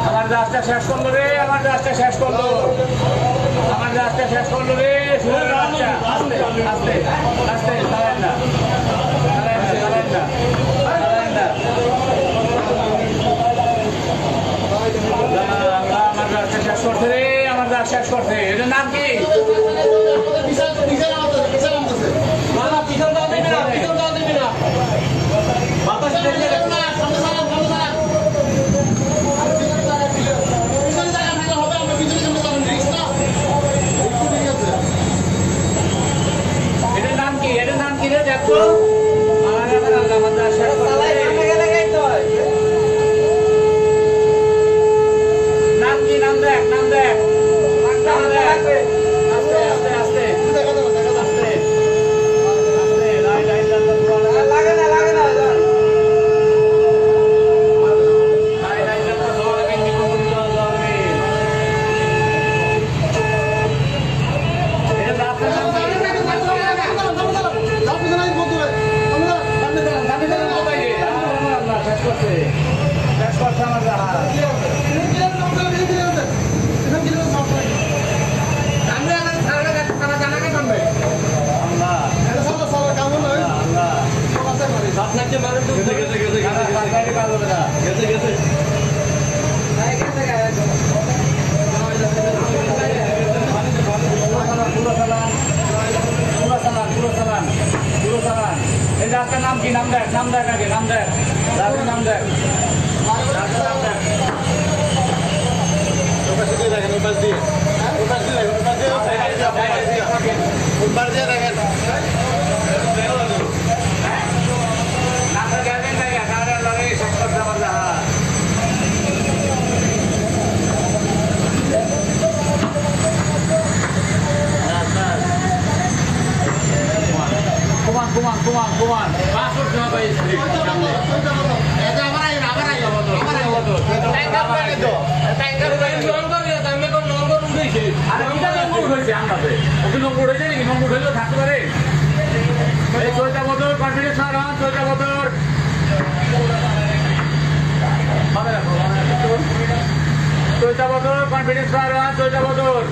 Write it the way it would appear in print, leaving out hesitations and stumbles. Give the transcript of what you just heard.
আমার রাস্তা শেষ করলো রে, আমার রাস্তা শেষ করলো, আমার রাস্তা শেষ করলো রে। আস্তে আস্তে আস্তে চালান না, চালান না, চালান না, চালান না। আমার রাস্তা শেষ করছে রে, আমার রাস্তা শেষ করছে। এটার নাম কি? দেখো নাম কি? নাম দেখ, নাম দেখ, নাম দেখ। আস্তে আস্তে আস্তে আস্তে লাগে না, লাগে না। রাস্তার নাম কি? নাম দেখ, নাম দেখ, আগে নাম দেখ, রাস্তার নাম দেখ, রাস্তার নাম দেখ। দেখেন ওপাশ দিয়ে, ওপাশ দিয়ে, ওপাশ দিয়ে, ওপাশ দিয়ে দেখেন। নাস্তা গেলেন না, এখানে লড়ে শেষ করতে আমার জাহাজ। কুমান কুমান কুমান কুমান পাসপোর্ট জমা পাইছি সামনে। এটা আমার আই না, আমার আই হবো তো, আমার আই হবো তো। ট্যাঙ্কার করে তো, ট্যাঙ্কার করে নম্বর দিয়ে আমি কোন নম্বর উঠেছি। আরে কিটা নম্বর উঠেছে আমাদের? ওকে নম্বর উঠেছে নাকি? নম্বর উঠেও থাকতে পারে। এই চৈতা বদর কনফিডেন্স না রান, চৈতা বদর মনে রাখো, চৈতা বদর কনফিডেন্স না রান, চৈতা বদর।